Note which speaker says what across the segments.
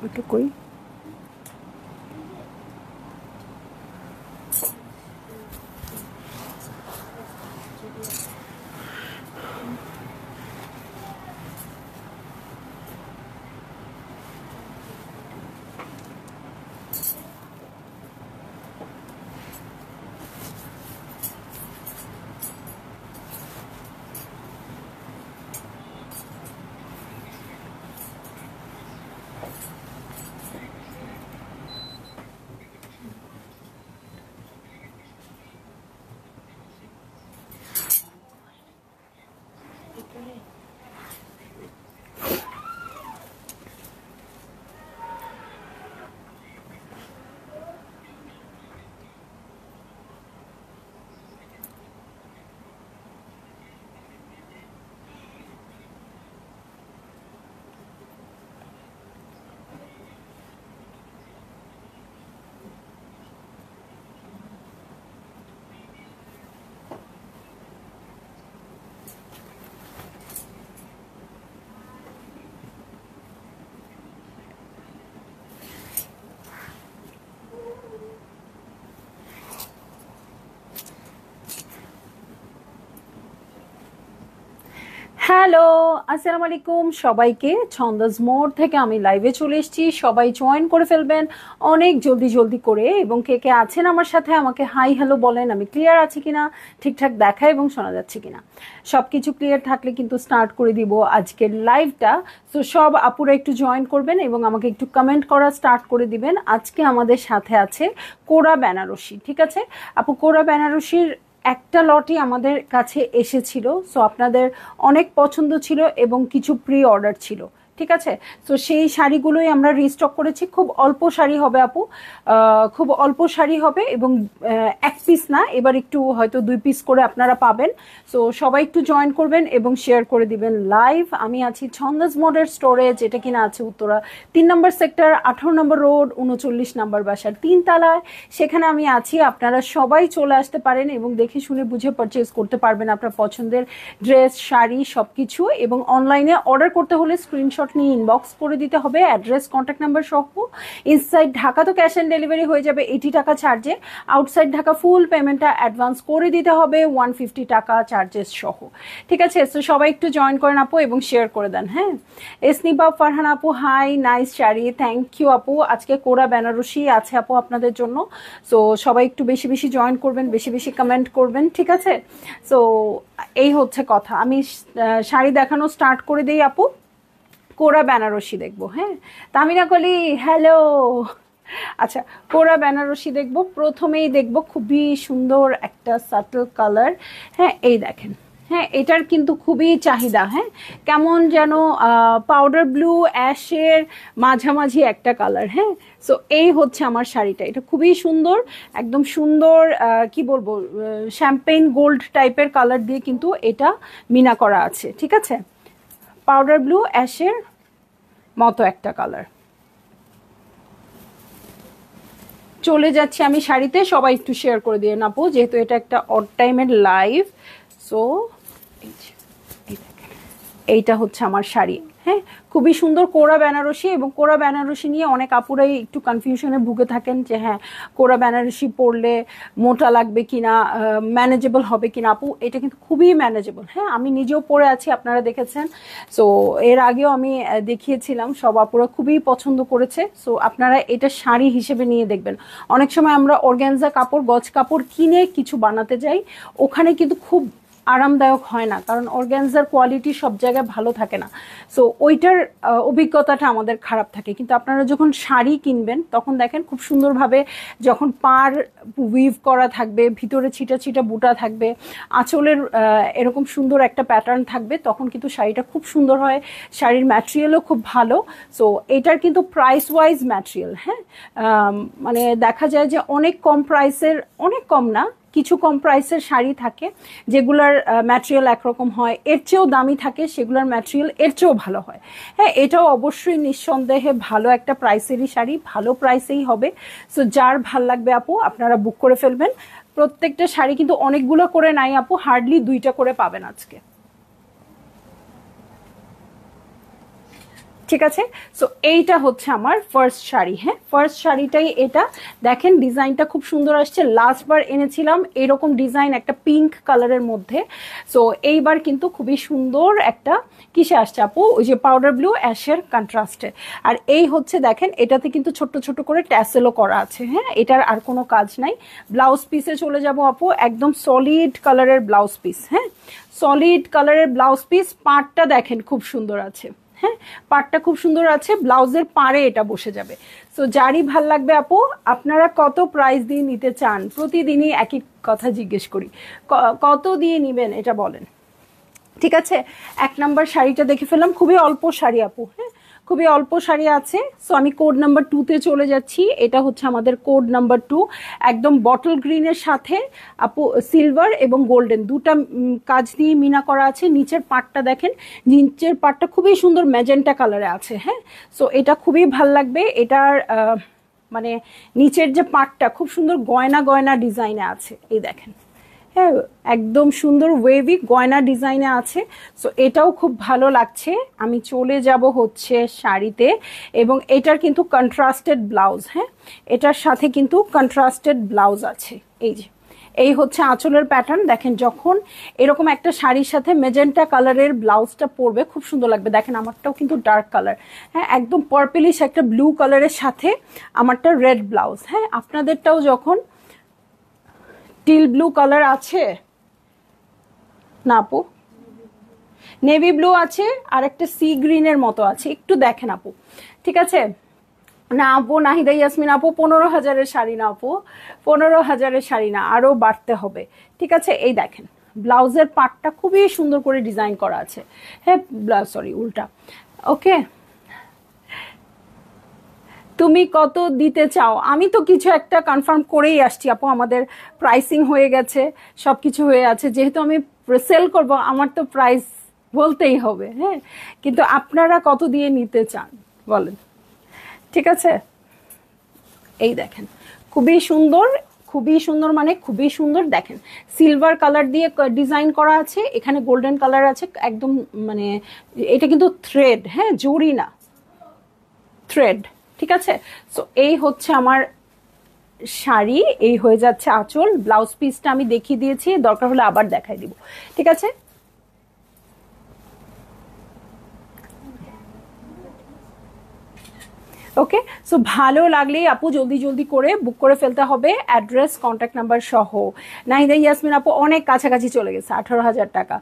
Speaker 1: ওটা কই? হ্যালো, আসসালামু আলাইকুম সবাইকে। ছন্দাজ মোড় থেকে আমি লাইভে চলে এসেছি, সবাই জয়েন করে ফেলবেন অনেক জলদি জলদি করে। এবং কে কে আছেন আমার সাথে আমাকে হাই হ্যালো বলেন, আমি ক্লিয়ার আছি কিনা, ঠিকঠাক দেখা এবং শোনা যাচ্ছে কিনা। সব কিছু ক্লিয়ার থাকলে কিন্তু স্টার্ট করে দিব আজকের লাইভটা। তো সব আপুরা একটু জয়েন করবেন এবং আমাকে একটু কমেন্ট করা স্টার্ট করে দিবেন। আজকে আমাদের সাথে আছে কোরা বেনারসি, ঠিক আছে আপু? কোরা বেনারসির একটা লটই আমাদের কাছে এসেছিল, সো আপনাদের অনেক পছন্দ ছিল এবং কিছু প্রি অর্ডার ছিল, ঠিক আছে? তো সেই শাড়িগুলোই আমরা রিস্টক করেছি। খুব অল্প শাড়ি হবে আপু, খুব অল্প শাড়ি হবে এবং এক পিস না, এবার একটু হয়তো 2 পিস করে আপনারা পাবেন। সো সবাই একটু জয়েন করবেন এবং শেয়ার করে দিবেন লাইভ। আমি আছি ছন্দাজ মোড়ের স্টোরে, যেটা কিনা আছে উত্তরা 3 নম্বর সেক্টর, 18 নম্বর রোড, 39 নম্বর বাসার 3 তলায়। সেখানে আমি আছি, আপনারা সবাই চলে আসতে পারেন এবং দেখে শুনে বুঝে পারচেজ করতে পারবেন আপনার পছন্দের ড্রেস, শাড়ি সব কিছু। এবং অনলাইনে অর্ডার করতে হলে স্ক্রিনশট নিয়ে ইনবক্স করে দিতে হবে, অ্যাড্রেস, কন্ট্যাক্ট নাম্বার সহ। ইনসাইড ঢাকা তো ক্যাশ অন ডেলিভারি হয়ে যাবে 80 টাকা চার্জে। আউটসাইড ঢাকা ফুল পেমেন্টটা অ্যাডভান্স করে দিতে হবে 150 টাকা চার্জেস সহ, ঠিক আছে? তো সবাই একটু জয়েন করেন আপু এবং শেয়ার করে দেন। হ্যাঁ, এসনিবা ফারহান আপু, hi, nice sari, thank you আপু। আজকে কোরা বেনারসি আছে আপু আপনাদের জন্য। সো সবাই একটু বেশি বেশি জয়েন করবেন, বেশি বেশি কমেন্ট করবেন, ঠিক আছে? সো এই হচ্ছে কথা। আমি শাড়ি দেখানো স্টার্ট করে দিই আপু। কোরা বেনারসি দেখবো। হ্যাঁ, তামিনা কলি, হ্যালো। আচ্ছা, কোরা বেনারসি দেখবো। প্রথমেই দেখবো খুবই সুন্দর একটা সাটল কালার। হ্যাঁ, এই দেখেন। হ্যাঁ, এটার কিন্তু খুবই চাহিদা। হ্যাঁ, কেমন যেন পাউডার ব্লু অ্যাশের মাঝামাঝি একটা কালার। হ্যাঁ, সো এই হচ্ছে আমার শাড়িটা। এটা খুবই সুন্দর, একদম সুন্দর। কি বলবো, শ্যাম্পেইন গোল্ড টাইপের কালার দিয়ে কিন্তু এটা মিনা করা আছে, ঠিক আছে? পাউডার ব্লু অ্যাশের মতো একটা কালার। চলে যাচ্ছি আমি শাড়িতে, সবাই একটু শেয়ার করে দিয়ে নাপো, যেহেতু এটা একটা অড টাইমের লাইভ। সো এইটা হচ্ছে আমার শাড়ি। হ্যাঁ, খুবই সুন্দর কোরা বেনারসি। এবং কোরা বেনারসি নিয়ে অনেক আপুরাই একটু কনফিউশনে ভুগে থাকেন যে হ্যাঁ, কোরা বেনারসি পরলে মোটা লাগবে কিনা, ম্যানেজেবল হবে কিনা। আপু, এটা কিন্তু খুবই ম্যানেজেবল। হ্যাঁ, আমি নিজেও পরে আছি, আপনারা দেখেছেন। সো এর আগেও আমি দেখিয়েছিলাম, সব আপুরা খুবই পছন্দ করেছে। সো আপনারা এটা শাড়ি হিসেবে নিয়ে দেখবেন। অনেক সময় আমরা অর্গ্যানজা কাপড়, গজ কাপড় কিনে কিছু বানাতে যাই, ওখানে কিন্তু খুব আরামদায়ক হয় না, কারণ অর্গ্যানজার কোয়ালিটি সব জায়গায় ভালো থাকে না। সো ওইটার অভিজ্ঞতাটা আমাদের খারাপ থাকে। কিন্তু আপনারা যখন শাড়ি কিনবেন তখন দেখেন খুব সুন্দরভাবে, যখন পার উইভ করা থাকবে, ভিতরে ছিটা ছিটা বুটা থাকবে, আঁচলের এরকম সুন্দর একটা প্যাটার্ন থাকবে, তখন কিন্তু শাড়িটা খুব সুন্দর হয়। শাড়ির ম্যাটেরিয়ালও খুব ভালো। সো এটার কিন্তু প্রাইস ওয়াইজ ম্যাটেরিয়াল, হ্যাঁ, মানে দেখা যায় যে অনেক কম প্রাইসের, অনেক কম না কিছু কম প্রাইসের শাড়ি থাকে যেগুলোর ম্যাটেরিয়াল একরকম হয়, এর চেয়েও দামি থাকে সেগুলোর ম্যাটেরিয়াল এর চেয়েও ভালো হয়। হ্যাঁ, এটাও অবশ্যই নিঃসন্দেহে ভালো একটা প্রাইসেরই শাড়ি, ভালো প্রাইসেই হবে। সো যার ভাল লাগবে আপু আপনারা বুক করে ফেলবেন। প্রত্যেকটা শাড়ি কিন্তু অনেকগুলো করে নাই আপু, হার্ডলি 2টা করে পাবেন আজকে। ঠিক আছে, সো এইটা হচ্ছে আমার ফার্স্ট শাড়ি। হ্যাঁ, ফার্স্ট শাড়িটাই এটা, দেখেন ডিজাইনটা খুব সুন্দর আসছে। লাস্টবার এনেছিলাম এরকম ডিজাইন একটা পিঙ্ক কালারের মধ্যে, সো এইবার কিন্তু খুবই সুন্দর একটা কিসে আসছে আপু, ওই যে পাউডার ব্লু অ্যাশের কন্ট্রাস্টে। আর এই হচ্ছে দেখেন এটাতে কিন্তু ছোট্ট ছোট করে ট্যাসেলও করা আছে। হ্যাঁ, এটার আর কোনো কাজ নাই। ব্লাউজ পিসে চলে যাব আপু, একদম সলিড কালারের ব্লাউজ পিস। হ্যাঁ, সলিড কালারের ব্লাউজ পিস, পাড়টা দেখেন খুব সুন্দর আছে। হ্যাঁ, পাড়টা খুব সুন্দর আছে, ব্লাউজের পাড়ে এটা বসে যাবে। সো যারই ভাল লাগবে আপু আপনারা কত প্রাইস দিয়ে নিতে চান, প্রতিদিনই একই কথা জিজ্ঞেস করি, কত দিয়ে নিবেন এটা বলেন। ঠিক আছে, 1 নাম্বার শাড়িটা দেখে ফেললাম, খুবই অল্প শাড়ি আপু। হ্যাঁ, খুবই অল্প শাড়ি আছে। সো আমি কোড নাম্বার 2-তে চলে যাচ্ছি। এটা হচ্ছে আমাদের কোড নাম্বার 2, একদম বটল গ্রিনের সাথে আপু সিলভার এবং গোল্ডেন দুটা কাজ দিয়ে মিনা করা আছে। নিচের পাটটা দেখেন, নিচের পাটটা খুবই সুন্দর ম্যাজেন্টা কালারে আছে। হ্যাঁ, সো এটা খুবই ভাল লাগবে। এটার মানে নিচের যে পাটটা খুব সুন্দর গয়না গয়না ডিজাইনে আছে, এই দেখেন। হ্যাঁ, একদম সুন্দর ওয়েভি গয়না ডিজাইনে আছে। সো এটাও খুব ভালো লাগছে। আমি চলে যাব হচ্ছে শাড়িতে, এবং এটার কিন্তু কন্ট্রাস্টেড ব্লাউজ। হ্যাঁ, এটার সাথে কিন্তু কন্ট্রাস্টেড ব্লাউজ আছে। এই যে এই হচ্ছে আঁচলের প্যাটার্ন, দেখেন যখন এরকম একটা শাড়ির সাথে মেজেন্টা কালারের ব্লাউজটা পরবে খুব সুন্দর লাগবে। দেখেন আমারটাও কিন্তু ডার্ক কালার। হ্যাঁ, একদম পার্পলিশ একটা ব্লু কালারের সাথে আমারটা রেড ব্লাউজ। হ্যাঁ, আপনাদেরটাও যখন টিল ব্লু কালার আছে না আপু, নেভি ব্লু আছে, আর একটা সি গ্রিনের মতো আছে, একটু দেখেন আপু। ঠিক আছে, না আপু নাহিদা ইয়াসমিন আপু 15,000-এর শাড়ি না আপু, 15,000-এর শাড়ি না, আরো বাড়তে হবে। ঠিক আছে, এই দেখেন ব্লাউজের পার্টটা খুবই সুন্দর করে ডিজাইন করা আছে। হ্যাঁ, সরি উল্টা। ওকে, তুমি কত দিতে চাও? আমি তো কিছু একটা কনফার্ম করেই আসছি আপু, আমাদের প্রাইসিং হয়ে গেছে, সবকিছু হয়ে আছে। যেহেতু আমি সেল করব আমার তো প্রাইস বলতেই হবে। হ্যাঁ, কিন্তু আপনারা কত দিয়ে নিতে চান বলেন। ঠিক আছে, এই দেখেন খুবই সুন্দর, খুবই সুন্দর, মানে খুবই সুন্দর। দেখেন সিলভার কালার দিয়ে ডিজাইন করা আছে, এখানে গোল্ডেন কালার আছে একদম, মানে এটা কিন্তু থ্রেড। হ্যাঁ, জরি না, থ্রেড। ঠিক আছে, সো এই হচ্ছে আমার শাড়ি, এই হয়ে যাচ্ছে আঁচল। ব্লাউজ পিসটা আমি দেখিয়ে দিয়েছি, দরকার হলে আবার দেখাই দিব। ঠিক আছে, ওকে। সো ভালো লাগলেই আপু জলদি জলদি করে বুক করে ফেলতে হবে, অ্যাড্রেস কন্ট্যাক্ট নাম্বার সহ। নাহিদা ইয়াসমিন আপু অনেক কাছাকাছি চলে গেছে, 18,000 টাকা।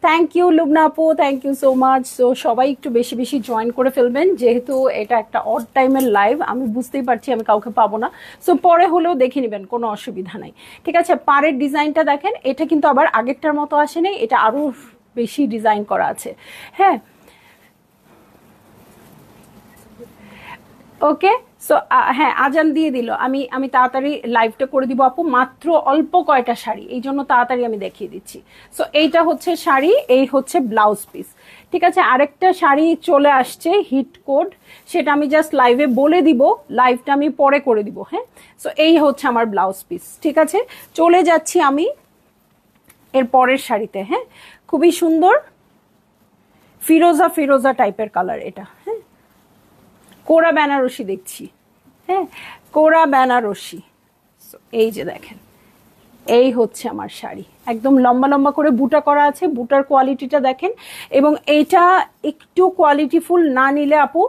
Speaker 1: থ্যাংক ইউ লুবনা আপু, thank you so much. So সবাই একটু বেশি বেশি জয়েন করে ফেলবেন, যেহেতু এটা একটা অড টাইমের লাইভ, আমি বুঝতেই পারছি আমি কাউকে পাবো না। সো পরে হলেও দেখে নেবেন, কোনো অসুবিধা নাই। ঠিক আছে, পাড়ের ডিজাইনটা দেখেন, এটা কিন্তু আবার আগেরটার মতো আসেনি, এটা আরো বেশি ডিজাইন করা আছে। হ্যাঁ, ওকে। সো হ্যাঁ, আজান দিয়ে দিল, আমি আমি তাড়াতাড়ি লাইভটা করে দিব আপু। মাত্র অল্প কয়টা শাড়ি, এই জন্য তাড়াতাড়ি আমি দেখিয়ে দিচ্ছি। সো এইটা হচ্ছে শাড়ি, এই হচ্ছে ব্লাউজ পিস। ঠিক আছে, আরেকটা শাড়ি চলে আসছে হিট কোড, সেটা আমি জাস্ট লাইভে বলে দিব, লাইভটা আমি পরে করে দিব। হ্যাঁ, সো এই হচ্ছে আমার ব্লাউজ পিস। ঠিক আছে, চলে যাচ্ছি আমি এর পরের শাড়িতে। হ্যাঁ, খুবই সুন্দর ফিরোজা ফিরোজা টাইপের কালার এটা। হ্যাঁ, কোরা বেনারসি দেখছি। হ্যাঁ, কোরা বেনারসি। এই যে দেখেন, এই হচ্ছে আমার শাড়ি, একদম লম্বা লম্বা করে বুটা করা আছে, বুটার কোয়ালিটিটা দেখেন। এবং এইটা একটু কোয়ালিটিফুল না নিলে আপু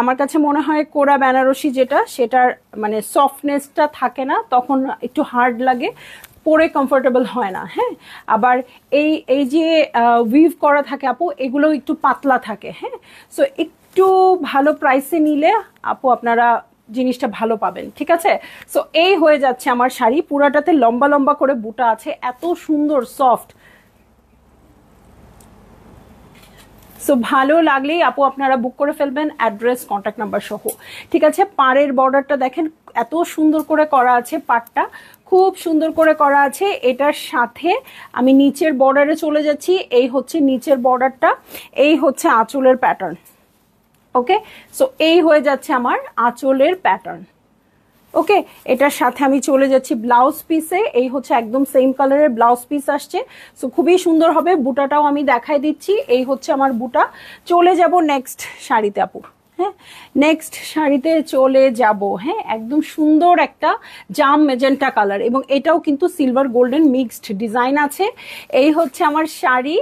Speaker 1: আমার কাছে মনে হয় কোরা বেনারসি যেটা, সেটার মানে সফটনেসটা থাকে না, তখন একটু হার্ড লাগে, পরে কমফোর্টেবল হয় না। হ্যাঁ, আবার এই এই যে উইভ করা থাকে আপু, এগুলো একটু পাতলা থাকে। হ্যাঁ, সো একটু ভালো প্রাইসে নিলে আপু আপনারা জিনিসটা ভালো পাবেন। ঠিক আছে, সো এই হয়ে যাচ্ছে আমার শাড়ি, পুরাটাতে লম্বা লম্বা করে বুটা আছে, এত সুন্দর সফট। সো ভালো লাগলেই আপু আপনারা বুক করে ফেলবেন, অ্যাড্রেস কন্ট্যাক্ট নাম্বার সহ। ঠিক আছে, পাড়ের বর্ডারটা দেখেন এত সুন্দর করে করা আছে, পাড়টা খুব সুন্দর করে করা আছে। এটার সাথে আমি নিচের বর্ডারে চলে যাচ্ছি, এই হচ্ছে নিচের বর্ডারটা, এই হচ্ছে আঁচলের প্যাটার্ন। ওকে, সো এই হয়ে যাচ্ছে আমার আঁচলের প্যাটার্ন। ওকে, এটার সাথে আমি চলে যাচ্ছি ব্লাউজ পিসে, এই হচ্ছে একদম সেম কালারের ব্লাউজ পিস আসছে। সো খুবই সুন্দর হবে, বুটাটাও আমি দেখাই দিচ্ছি, এই হচ্ছে আমার বুটা। চলে যাব নেক্সট শাড়িতে আপু। হ্যাঁ, নেক্সট শাড়িতে চলে যাব। হ্যাঁ, একদম সুন্দর একটা জাম মেজেন্টা কালার, এবং এটাও কিন্তু সিলভার গোল্ডেন মিক্সড ডিজাইন আছে। এই হচ্ছে আমার শাড়ি।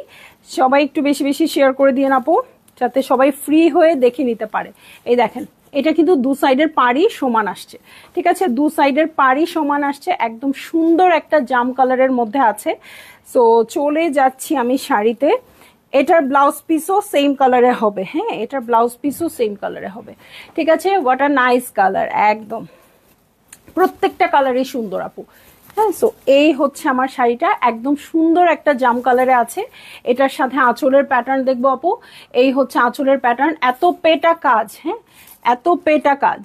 Speaker 1: সবাই একটু বেশি বেশি শেয়ার করে দিয়ে আপু, যাতে সবাই ফ্রি হয়ে দেখে নিতে পারে। এই দেখেন, এটা কিন্তু দু সাইডের পাড়ই সমান আসছে। ঠিক আছে, দু সাইডের পাড়ই সমান আসছে, একদম সুন্দর একটা জাম কালারের মধ্যে আছে। সো চলে যাচ্ছি আমি শাড়িতে। এটার ব্লাউজ পিসও সেম কালারে হবে। হ্যাঁ, এটার ব্লাউজ পিসও সেম কালারে হবে। ঠিক আছে, হোয়াট আ নাইস কালার, একদম প্রত্যেকটা কালারই সুন্দর আপু। হ্যাঁ, সো এই হচ্ছে আমার শাড়িটা, একদম সুন্দর একটা জাম কালারে আছে। এটার সাথে আঁচলের প্যাটার্ন দেখবো আপু, এই হচ্ছে আঁচলের প্যাটার্ন, এত পেটা কাজ। হ্যাঁ, এত পেটা কাজ।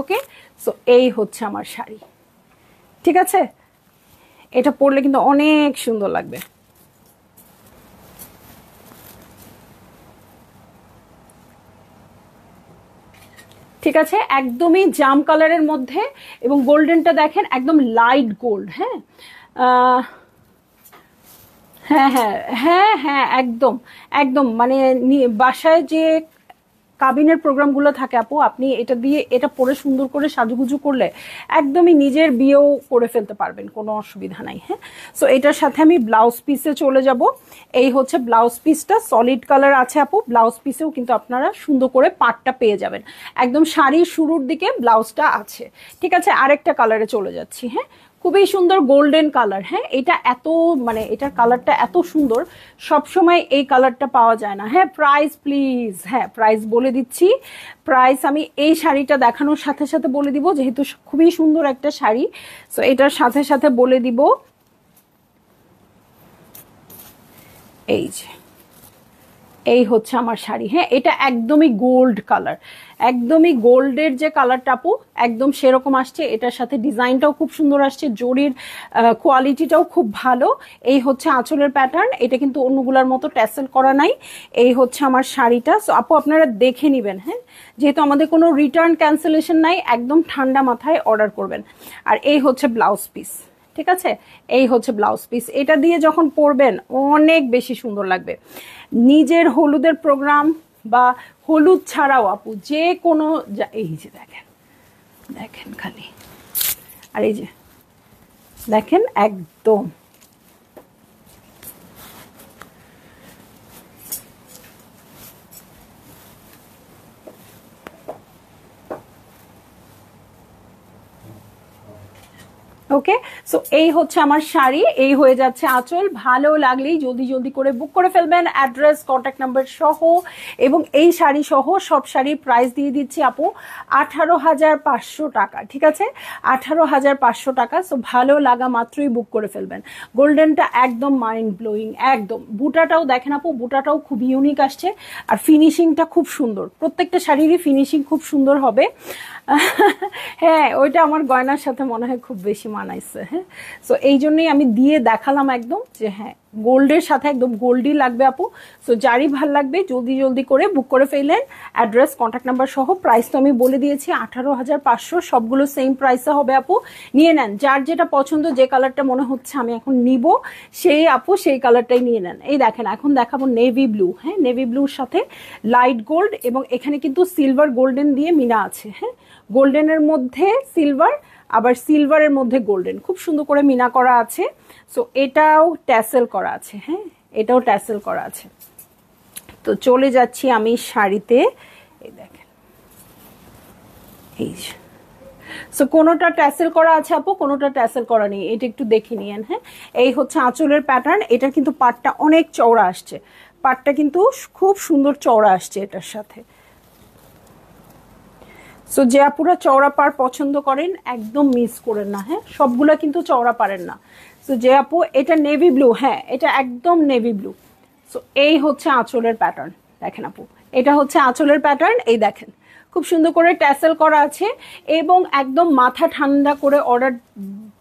Speaker 1: ওকে, সো এই হচ্ছে আমার শাড়ি। ঠিক আছে, এটা পরলে কিন্তু অনেক সুন্দর লাগবে। ঠিক আছে, একদমই জাম কালারের মধ্যে, এবং গোল্ডেনটা দেখেন একদম লাইট গোল্ড। হ্যাঁ, হ্যাঁ হ্যাঁ হ্যাঁ হ্যাঁ, একদম একদম, মানে বাসায় যে কাবিনের প্রোগ্রামগুলো থাকে আপু, আপনি এটা দিয়ে এটা পরে সুন্দর করে সাজুগুজু করলে একদমই নিজের বিয়েও করে ফেলতে পারবেন, কোনো অসুবিধা নাই। হ্যাঁ, সো এটার সাথে আমি ব্লাউজ পিসে চলে যাব। এই হচ্ছে ব্লাউজ পিসটা, সলিড কালার আছে আপু। ব্লাউজ পিসেও কিন্তু আপনারা সুন্দর করে পাটটা পেয়ে যাবেন, একদম শাড়ির শুরুর দিকে ব্লাউজটা আছে। ঠিক আছে, আরেকটা কালারে চলে যাচ্ছি। হ্যাঁ, খুবই সুন্দর গোল্ডেন কালার। হ্যাঁ, এটা এত, মানে এটার কালারটা এত সুন্দর, সব সময় এই কালারটা পাওয়া যায় না। হ্যাঁ, প্রাইস প্লিজ, হ্যাঁ প্রাইস বলে দিচ্ছি। প্রাইস আমি এই শাড়িটা দেখানোর সাথে সাথে বলে দিব, যেহেতু খুবই সুন্দর একটা শাড়ি, সো এটার সাথে সাথে বলে দিব। এই যে, এই হচ্ছে আমার শাড়ি। হ্যাঁ, এটা একদমই গোল্ড কালার, একদমই গোল্ডের যে কালারটা আপু একদম সেরকম আসছে। এটার সাথে ডিজাইনটাও খুব সুন্দর আসছে, জরির কোয়ালিটিটাও খুব ভালো। এই হচ্ছে আঁচলের প্যাটার্ন, এটা কিন্তু অন্যগুলোর মতো ট্যাসেল করা নাই। এই হচ্ছে আমার শাড়িটা। সো আপু আপনারা দেখে নেবেন। হ্যাঁ, যেহেতু আমাদের কোনো রিটার্ন ক্যান্সেলেশন নাই, একদম ঠান্ডা মাথায় অর্ডার করবেন। আর এই হচ্ছে ব্লাউজ পিস। ঠিক আছে, এই হচ্ছে ব্লাউজ পিস। এটা দিয়ে যখন পরবেন অনেক বেশি সুন্দর লাগবে। নিজের হলুদের প্রোগ্রাম বা হলুদ ছাড়াও আপু যে কোনো, এই যে দেখেন, দেখেন খালি, আর এই যে দেখেন একদম ওকে। সো এই হচ্ছে আমার শাড়ি, এই হয়ে যাচ্ছে আঁচল। ভালো লাগলেই জলদি জলদি করে বুক করে ফেলবেন, অ্যাড্রেস কন্ট্যাক্ট নাম্বার সহ। এবং এই শাড়ি সহ সব শাড়ির প্রাইস দিয়ে দিচ্ছি আপু 18,500 টাকা। ঠিক আছে, 18,500 টাকা। সো ভালো লাগা মাত্রই বুক করে ফেলবেন। গোল্ডেনটা একদম মাইন্ড ব্লোয়িং, একদম। বুটাটাও দেখেন আপু, বুটাটাও খুব ইউনিক আসছে, আর ফিনিশিংটা খুব সুন্দর। প্রত্যেকটা শাড়িরই ফিনিশিং খুব সুন্দর হবে। হ্যাঁ, ওইটা আমার গয়নার সাথে মনে হয় খুব বেশি মানাইছে। হ্যাঁ, সো এই জন্যই আমি দিয়ে দেখালাম একদম, যে হ্যাঁ গোল্ডের সাথে একদম গোল্ডই লাগবে আপু। সো যারই ভাল লাগবে জলদি জলদি করে বুক করে ফেলেন, অ্যাড্রেস কন্ট্যাক্ট নাম্বার সহ। প্রাইস তো আমি বলে দিয়েছি 18,500, সবগুলো সেম প্রাইসে হবে আপু। নিয়ে নেন, যার যেটা পছন্দ, যে কালারটা মনে হচ্ছে আমি এখন নিব, সেই আপু সেই কালারটাই নিয়ে নেন। এই দেখেন, এখন দেখাবো নেভি ব্লু। হ্যাঁ, নেভি ব্লুর সাথে লাইট গোল্ড, এবং এখানে কিন্তু সিলভার গোল্ডেন দিয়ে মিনা আছে। হ্যাঁ, গোল্ডেনের মধ্যে সিলভার, আবার সিলভারের মধ্যে গোল্ডেন, খুব সুন্দর করে মিনা করা আছে। সো এটাও ট্যাসেল করা আছে। হ্যাঁ, এটাও ট্যাসেল করা আছে। তো চলে যাচ্ছি আমি শাড়িতে। এই দেখেন, এই যে, সো কোনোটা ট্যাসেল করা আছে আপু, কোনোটা ট্যাসেল করা নেই, এটা একটু দেখে নিয়েন। হ্যাঁ, এই হচ্ছে আঁচলের প্যাটার্ন। এটা কিন্তু পাটটা অনেক চওড়া আসছে, পাটটা কিন্তু খুব সুন্দর চওড়া আসছে এটার সাথে। সো যে আপুরা চওড়া পাড় পছন্দ করেন একদম মিস করেন না। হ্যাঁ, সবগুলা কিন্তু চওড়া পারেন না। সো যে আপু, এটা নেভি ব্লু, হ্যাঁ এটা একদম নেভি ব্লু। সো এই হচ্ছে আঁচলের প্যাটার্ন। দেখেন আপু, এটা হচ্ছে আঁচলের প্যাটার্ন। এই দেখেন খুব সুন্দর করে ট্যাসেল করা আছে এবং একদম মাথা ঠান্ডা করে অর্ডার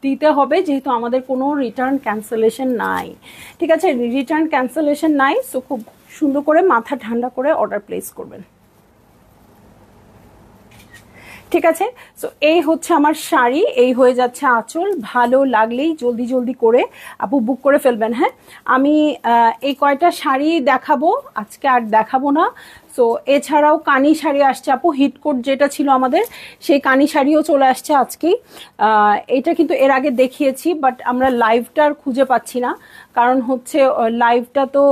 Speaker 1: দিতে হবে, যেহেতু আমাদের কোনো রিটার্ন ক্যান্সেলেশন নাই। ঠিক আছে, রিটার্ন ক্যান্সেলেশন নাই, সো খুব সুন্দর করে মাথা ঠান্ডা করে অর্ডার প্লেস করবেন। ঠিক আছে, সো এই হচ্ছে আমার শাড়ি, এই হয়ে যাচ্ছে আঁচল। ভালো লাগলেই জলদি জলদি করে আপু বুক করে ফেলবেন। হ্যাঁ, আমি এই কয়টা শাড়ি দেখাবো, আজকে আর দেখাবো না। সো এছাড়াও কানি শাড়ি আসছে আপু, হিটকোট যেটা ছিল আমাদের, সেই কানি শাড়িও চলে আসছে আজকেই। এটা কিন্তু এর আগে দেখিয়েছি, বাট আমরা লাইভটা আর খুঁজে পাচ্ছি না, কারণ হচ্ছে লাইভটা তো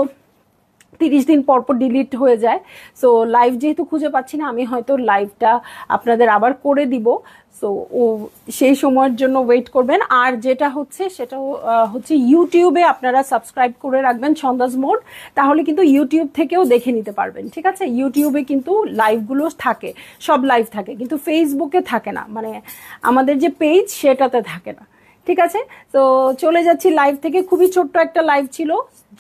Speaker 1: 30 দিন পর পর ডিলিট হয়ে যায়। সো লাইভ যেহেতু খুঁজে পাচ্ছি না, আমি হয়তো লাইভটা আপনাদের আবার করে দিব। সো ও সেই সময়ের জন্য ওয়েট করবেন। আর যেটা হচ্ছে সেটা হচ্ছে ইউটিউবে আপনারা সাবস্ক্রাইব করে রাখবেন ছন্দাজ মোড, তাহলে কিন্তু ইউটিউব থেকেও দেখে নিতে পারবেন। ঠিক আছে, ইউটিউবে কিন্তু লাইভগুলো থাকে, সব লাইভ থাকে, কিন্তু ফেসবুকে থাকে না, মানে আমাদের যে পেজ সেটাতে থাকে না। ঠিক আছে, তো চলে যাচ্ছি লাইভ থেকে। খুবই ছোট্ট একটা লাইভ ছিল,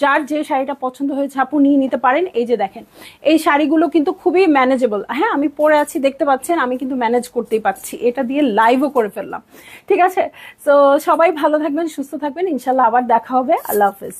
Speaker 1: যার যে শাড়িটা পছন্দ হয়েছে আপু নিয়ে নিতে পারেন। এই যে দেখেন, এই শাড়িগুলো কিন্তু খুবই ম্যানেজেবল। হ্যাঁ, আমি পরে আছি দেখতে পাচ্ছেন, আমি কিন্তু ম্যানেজ করতেই পারছি, এটা দিয়ে লাইভও করে ফেললাম। ঠিক আছে, তো সবাই ভালো থাকবেন, সুস্থ থাকবেন, ইনশাল্লাহ আবার দেখা হবে। আল্লাহ হাফেজ।